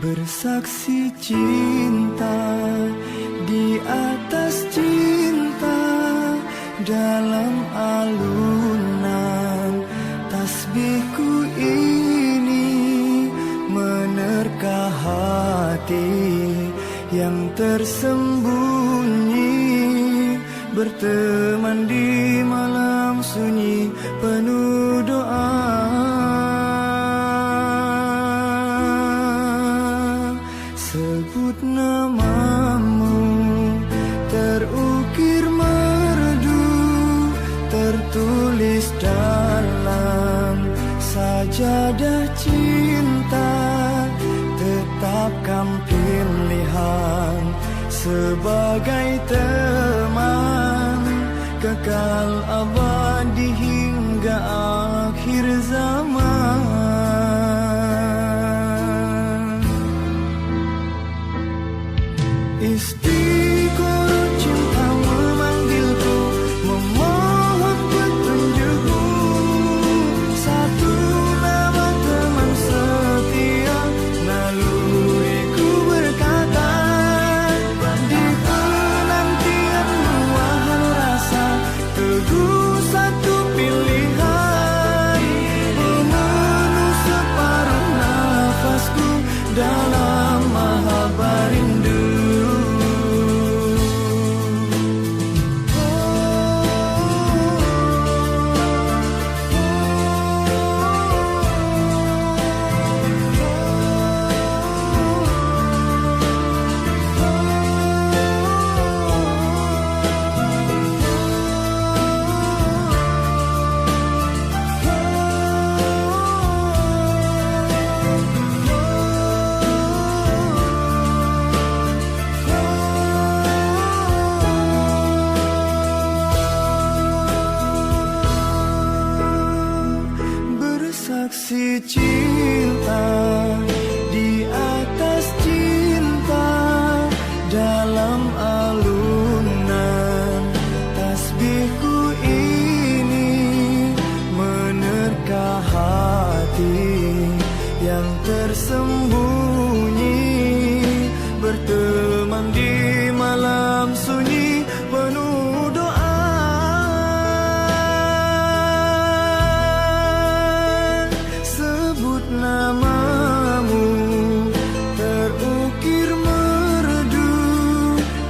Bersaksi cinta di atas cinta, dalam alunan tasbihku ini menerka hati yang tersembunyi, berteman di malam sunyi penuh doa. Sebut namamu, terukir merdu, tertulis dalam sajadah cinta. Tetapkan pilihan sebagai teman, kekal abadi hingga akhir zaman. Istiqoroh cinta memanggilku, memohon petunjukmu. Satu nama teman setia, naluriku berkata, di penantian luahan rasa, teguh satu pilihan, memenuh separuh nafasku dalam mahabbah rindu. Bersaksi cinta di atas cinta, dalam alunan tasbihku ini menerka hati yang tersembunyi, berteman di malam sunyi penuh doa. Namamu terukir merdu,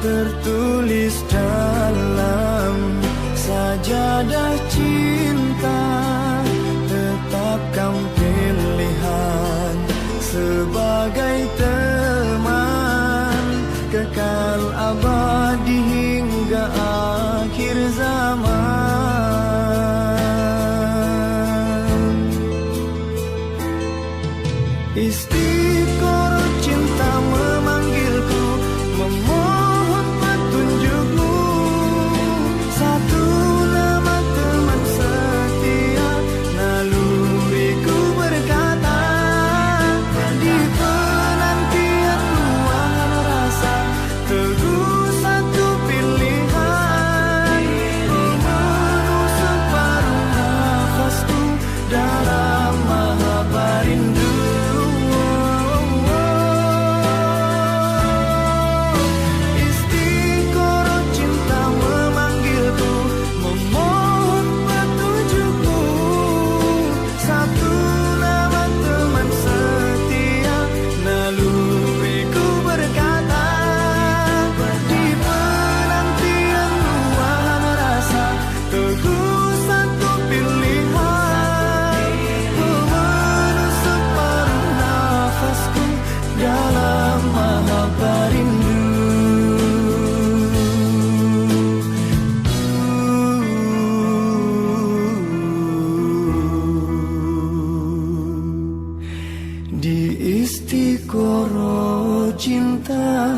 tertulis dalam sajadah cinta. Tetapkan pilihan sebagai teman, kekal abadi hingga akhir zaman. Istiqoroh cinta memanggilku, memohon petunjukmu. Satu nama teman setia, naluriku berkata, di penantian luahan rasa, teguh satu pilihan, memenuh separuh nafasku dalam mahabbah rindu. Di istiqoroh cinta.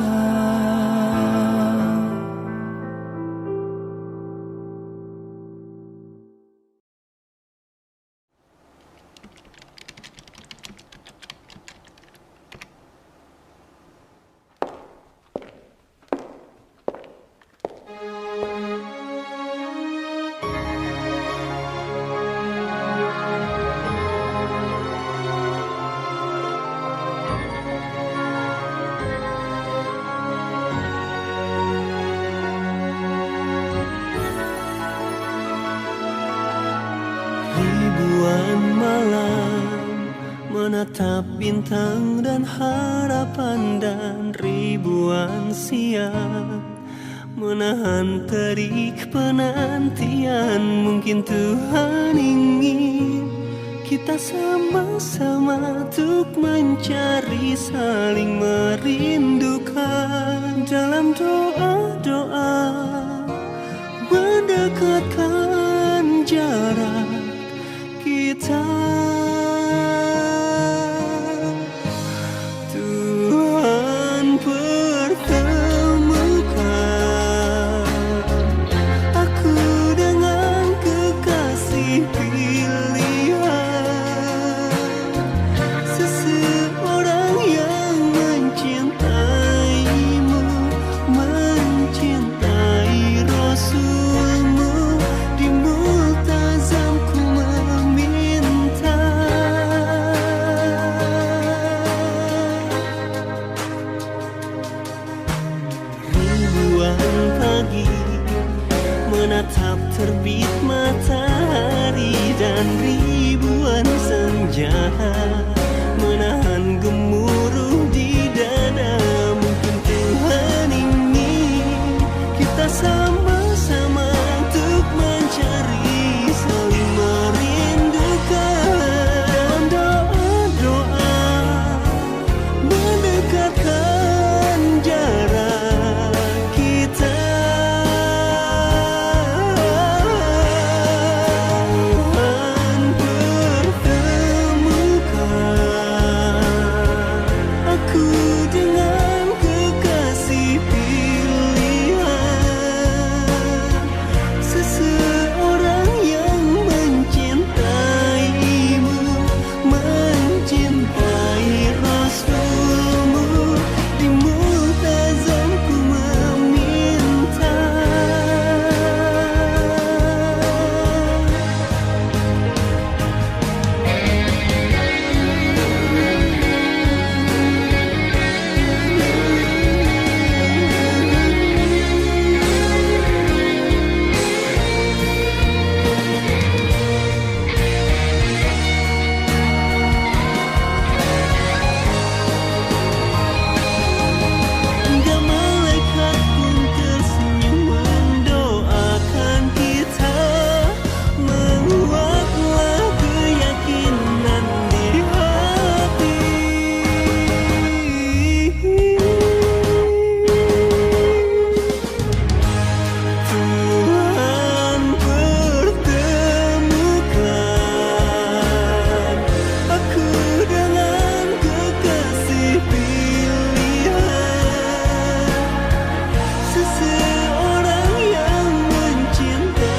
menatap bintang dan harapan dan ribuan siang, menahan terik penantian. Mungkin Tuhan ingin kita sama-sama untuk mencari saling merindukan dalam doa-doa, mendekatkan jarak kita. Tuhan pertemukan aku dengan kekasih pilihan, seseorang yang mencintaimu, mencintai Rasulmu. Di multazamku meminta ribuan pagi menatap terbit matahari dan ribuan senja menahan gemuruh di dada. Mungkin Tuhan ingin kita sama-sama untuk mencari saling merindukan doa-doa, mendekatkan jarak kita. Tuhan pertemukan aku dengan kekasih pilihan, seseorang yang mencintaimu, mencintai Rasulmu. Di multazamku meminta hingga malaikat pun tersenyum mendoakan kita. Menguatlah keyakinan di hati. Tuhan pertemukan aku dengan kekasih pilihan, seseorang yang mencintaimu,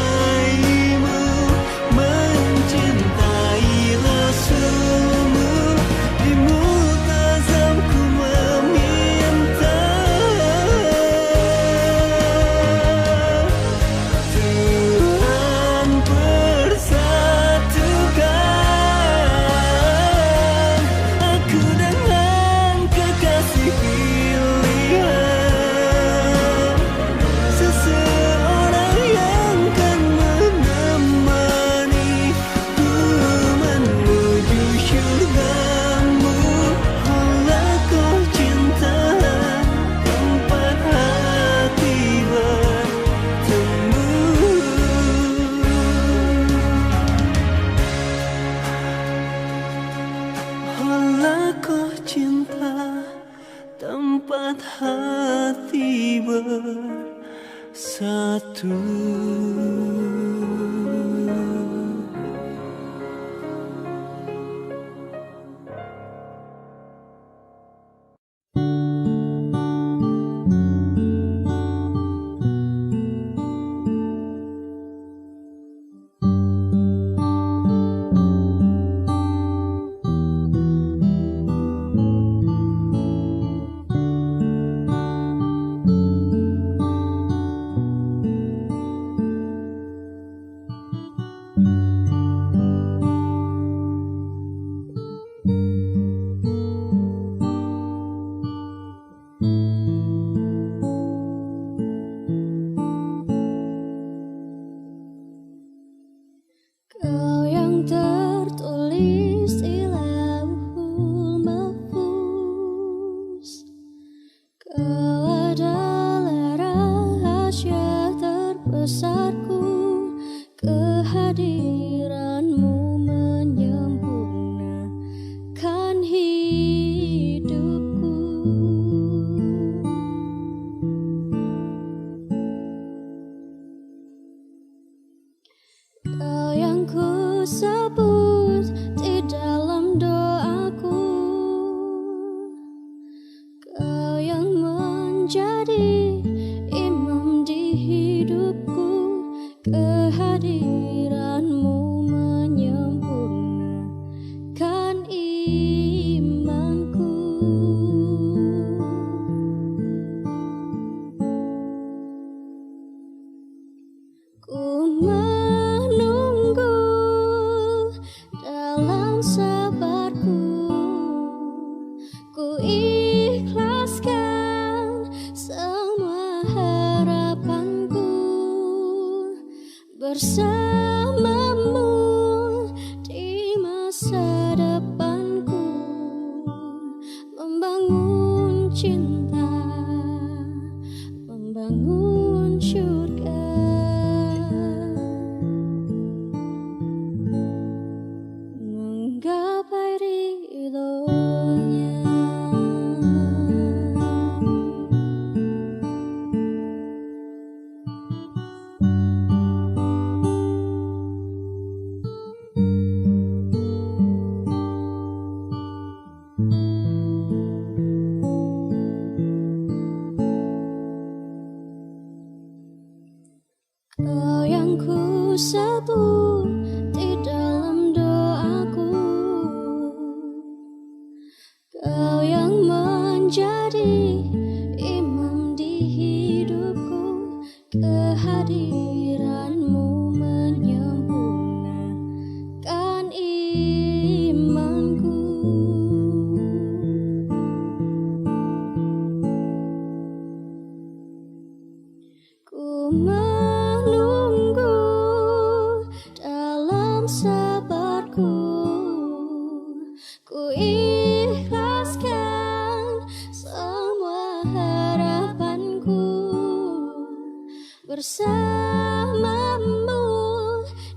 mencintai Rasulmu. Di multazamku meminta Tuhan persatukan aku dengan kekasih pilihan, seseorang yang kan menemaniku menuju syurgamu. Halaqah cinta tempat hati bertemu. Halaqah cinta tempat hati bersatu. imanku. Ku menunggu dalam sabarku, ku ikhlaskan semua harapanku bersamamu di masa depanku, membangun cinta, membangun surga, menggapai ridhonya. Kau yang ku sebut di dalam doaku, kau yang menjadi imam di hidupku, kehadiranmu menyempurnakan imanku. Ku menunggu dalam sabarku, ku ikhlaskan semua harapanku bersamamu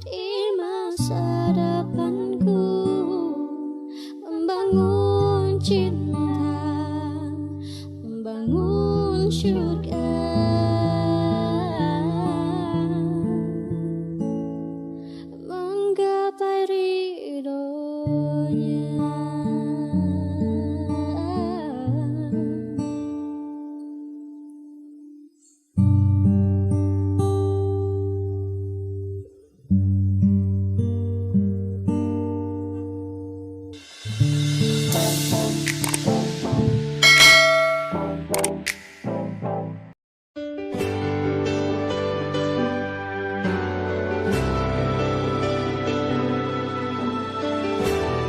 di masa depanku, membangun cinta, membangun surga.